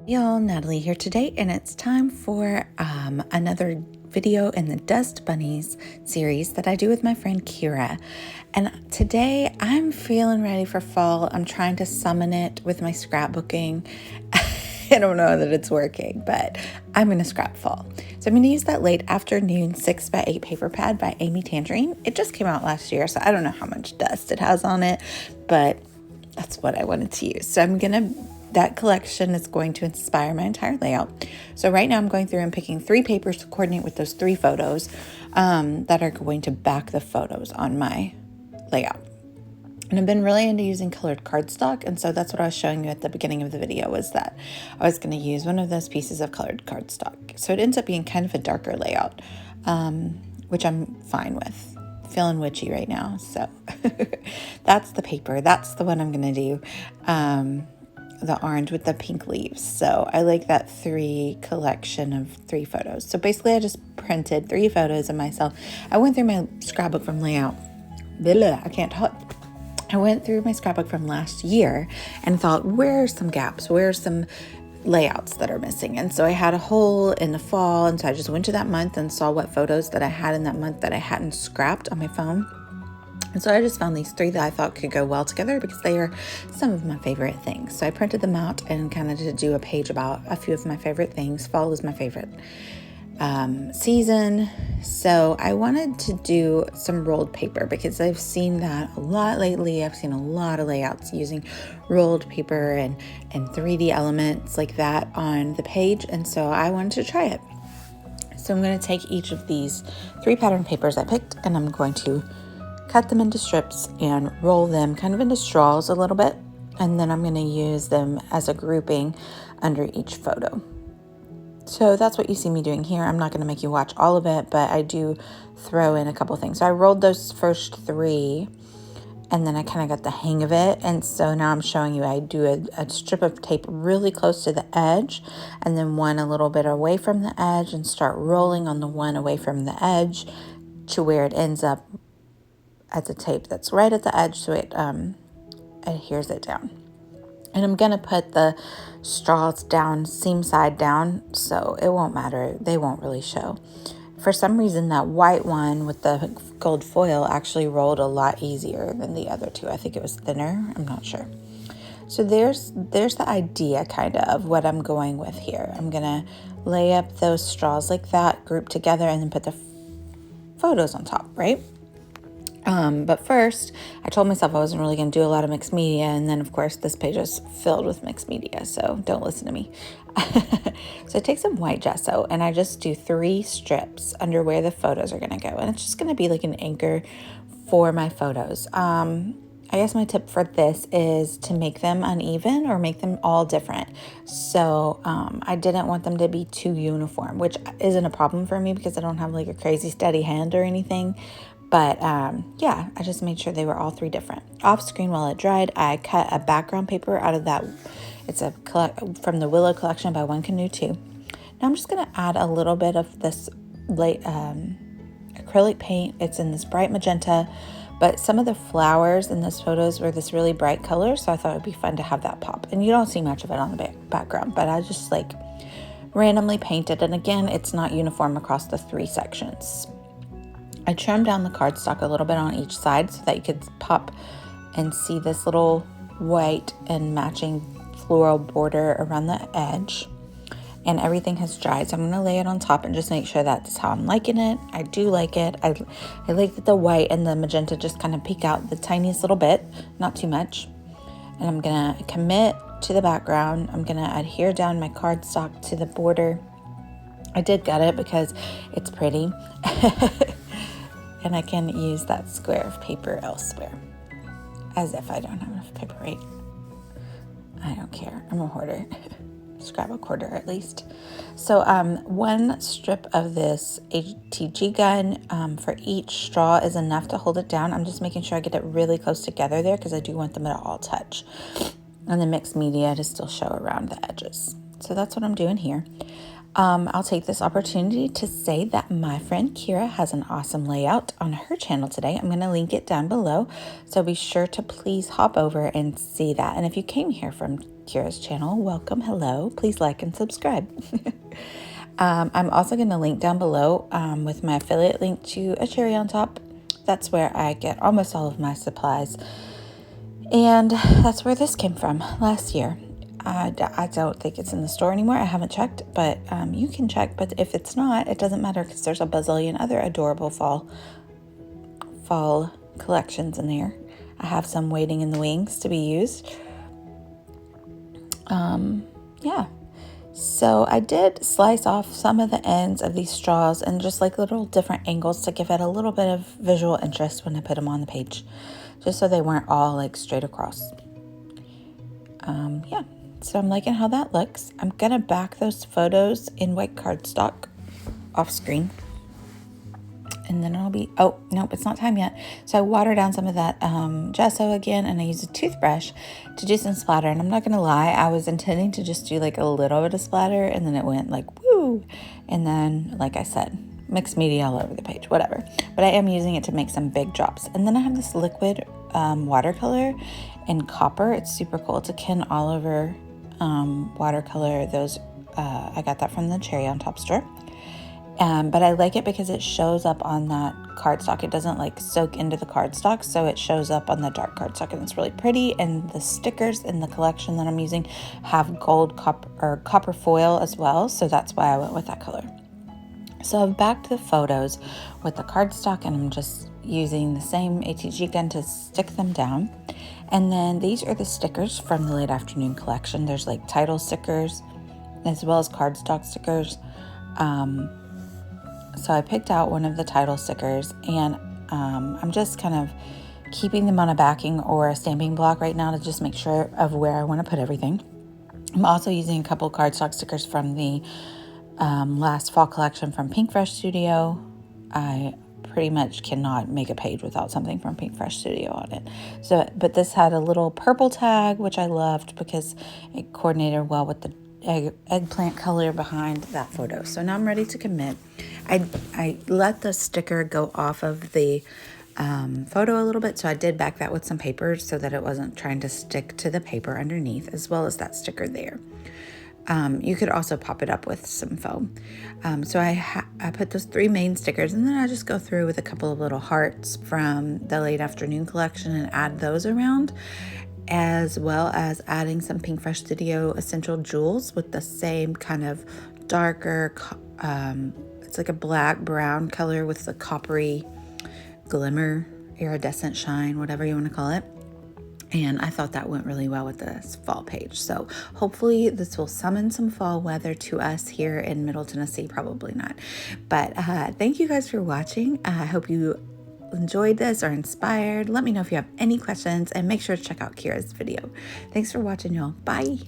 Y'all, Natalie here today, and it's time for another video in the Dust Bunnies series that I do with my friend Kira. And today I'm feeling ready for fall. I'm trying to summon it with my scrapbooking. I don't know that it's working, but I'm going to scrap fall. So I'm going to use that late afternoon 6x8 paper pad by Amy Tangerine. It just came out last year, so I don't know how much dust it has on it, but that's what I wanted to use. So that collection is going to inspire my entire layout. So right now I'm going through and picking 3 papers to coordinate with those 3 photos that are going to back the photos on my layout. And I've been really into using colored cardstock, and so that's what I was showing you at the beginning of the video, was that I was going to use one of those pieces of colored cardstock. So it ends up being kind of a darker layout, which I'm fine with. Feeling witchy right now, so that's the paper. That's the one I'm going to do. The orange with the pink leaves. So I like that 3 collection of 3 photos. So basically I just printed 3 photos of myself. I went through my scrapbook from layout. I can't talk. I went through my scrapbook from last year and thought, where are some gaps? Where are some layouts that are missing? And so I had a hole in the fall, and so I just went to that month and saw what photos that I had in that month that I hadn't scrapped on my phone. And so I just found these 3 that I thought could go well together because they are some of my favorite things. So I printed them out and kind of to do a page about a few of my favorite things. Fall is my favorite season. So I wanted to do some rolled paper because I've seen that a lot lately. I've seen a lot of layouts using rolled paper and 3D elements like that on the page. And so I wanted to try it. So I'm going to take each of these 3 pattern papers I picked, and I'm going to cut them into strips and roll them kind of into straws a little bit. And then I'm going to use them as a grouping under each photo. So that's what you see me doing here. I'm not going to make you watch all of it, but I do throw in a couple things. So I rolled those first 3, and then I kind of got the hang of it. And so now I'm showing you I do a strip of tape really close to the edge, and then one a little bit away from the edge, and start rolling on the one away from the edge to where it ends up as a tape that's right at the edge, so it adheres it down. And I'm going to put the straws down, seam side down, so it won't matter. They won't really show. For some reason, that white one with the gold foil actually rolled a lot easier than the other 2. I think it was thinner. I'm not sure. So there's the idea kind of what I'm going with here. I'm going to lay up those straws like that, group together, and then put the photos on top, right? But first, I told myself I wasn't really going to do a lot of mixed media, and then, of course, this page is filled with mixed media, so don't listen to me. So I take some white gesso, and I just do 3 strips under where the photos are going to go, and it's just going to be like an anchor for my photos. I guess my tip for this is to make them uneven or make them all different. So I didn't want them to be too uniform, which isn't a problem for me because I don't have like a crazy steady hand or anything. But yeah, I just made sure they were all 3 different. Off screen while it dried, I cut a background paper out of that. It's from the Willow collection by One Canoe 2. Now I'm just going to add a little bit of this light acrylic paint. It's in this bright magenta, but some of the flowers in those photos were this really bright color, so I thought it would be fun to have that pop. And you don't see much of it on the background, but I just like randomly painted. And again, it's not uniform across the 3 sections. I trimmed down the cardstock a little bit on each side so that you could pop and see this little white and matching floral border around the edge. And everything has dried, so I'm going to lay it on top and just make sure that's how I'm liking it. I do like it. I like that the white and the magenta just kind of peek out the tiniest little bit, not too much. And I'm going to commit to the background. I'm going to adhere down my cardstock to the border. I did gut it because it's pretty. And I can use that square of paper elsewhere. As if I don't have enough paper, right? I don't care. I'm a hoarder. Scrapbook hoarder, at least. So 1 strip of this ATG gun for each straw is enough to hold it down. I'm just making sure I get it really close together there because I do want them to all touch. And the mixed media to still show around the edges. So that's what I'm doing here. I'll take this opportunity to say that my friend Kira has an awesome layout on her channel today. I'm going to link it down below, so be sure to please hop over and see that. And if you came here from Kira's channel, welcome, hello. Please like and subscribe. I'm also going to link down below with my affiliate link to a cherry on top. That's where I get almost all of my supplies. And that's where this came from last year. I don't think it's in the store anymore. I haven't checked, but you can check. But if it's not, it doesn't matter because there's a bazillion other adorable fall collections in there. I have some waiting in the wings to be used. Yeah. So I did slice off some of the ends of these straws and just like little different angles to give it a little bit of visual interest when I put them on the page, just so they weren't all like straight across. Yeah. So I'm liking how that looks. I'm going to back those photos in white cardstock off screen. And then I'll be, oh, nope, it's not time yet. So I water down some of that gesso again, and I use a toothbrush to do some splatter. And I'm not going to lie, I was intending to just do like a little bit of splatter, and then it went like, woo. And then, like I said, mixed media all over the page, whatever. But I am using it to make some big drops. And then I have this liquid watercolor in copper. It's super cool. It's a Ken Oliver watercolor. Those I got that from the Cherry on Top store. But I like it because it shows up on that cardstock. It doesn't like soak into the cardstock, so it shows up on the dark cardstock, and it's really pretty. And the stickers in the collection that I'm using have gold copper foil as well, so that's why I went with that color. So I've backed the photos with the cardstock, and I'm just using the same ATG gun to stick them down. And then these are the stickers from the late afternoon collection. There's like title stickers as well as cardstock stickers. So I picked out one of the title stickers, and I'm just kind of keeping them on a backing or a stamping block right now to just make sure of where I want to put everything. I'm also using a couple cardstock stickers from the last fall collection from Pink Fresh Studio. I pretty much cannot make a page without something from Pink Fresh Studio on it. So, but this had a little purple tag, which I loved because it coordinated well with the eggplant color behind that photo. So now I'm ready to commit. I let the sticker go off of the photo a little bit, so I did back that with some paper so that it wasn't trying to stick to the paper underneath, as well as that sticker there. You could also pop it up with some foam. So I put those 3 main stickers, and then I just go through with a couple of little hearts from the late afternoon collection and add those around, as well as adding some Pink Fresh Studio Essential Jewels with the same kind of darker, it's like a black brown color with the coppery glimmer, iridescent shine, whatever you want to call it. And I thought that went really well with this fall page. So hopefully this will summon some fall weather to us here in Middle Tennessee. Probably not. But thank you guys for watching. I hope you enjoyed this or inspired. Let me know if you have any questions, and make sure to check out Kira's video. Thanks for watching, y'all. Bye.